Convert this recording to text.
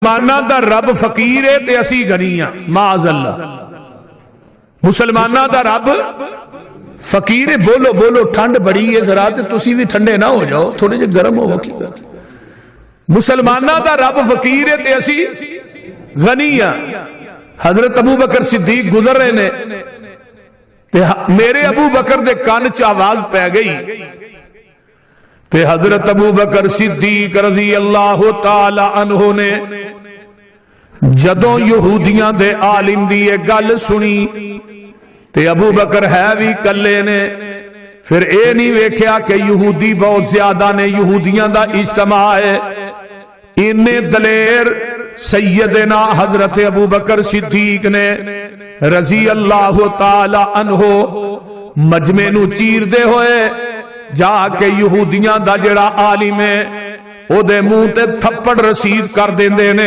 मुसलमाना दा रब फकीर है ते असी गनी हाँ, माअज़ल्लाह। मुसलमाना दा रब फकीर है। बोलो बोलो, ठंड बड़ी है जरा, तो तुसी भी ठंडे ना हो जाओ, थोड़े जे गर्म हो। मुसलमाना दा रब फकीर है ते असी गनी हाँ। हजरत अबू बकर सिद्दीक गुजर रहे ने, ते मेरे अबू बकर दे कान च आवाज पै गई, ते हजरत अबू बकर सिद्दीक रजी अल्लाह तआला अन्हु ने जदों यहूदियां दे आलिम दी ये गल सुनी, ते अबू बकर है भी कल्ले ने, फिर ए नहीं वेख्या कि यहूदी बहुत ज्यादा ने, यहूदियां दा इज्तिमा है। इन्ने दलेर सैयदना हजरत अबू बकर सिद्दीक ने रजी अल्लाह तआला अन्हु मजमे नू चीरदे होए जाके यहूदियां दा जेड़ा आलिम है ओदे मुंह ते थप्पड़ रसीद कर देंदे ने।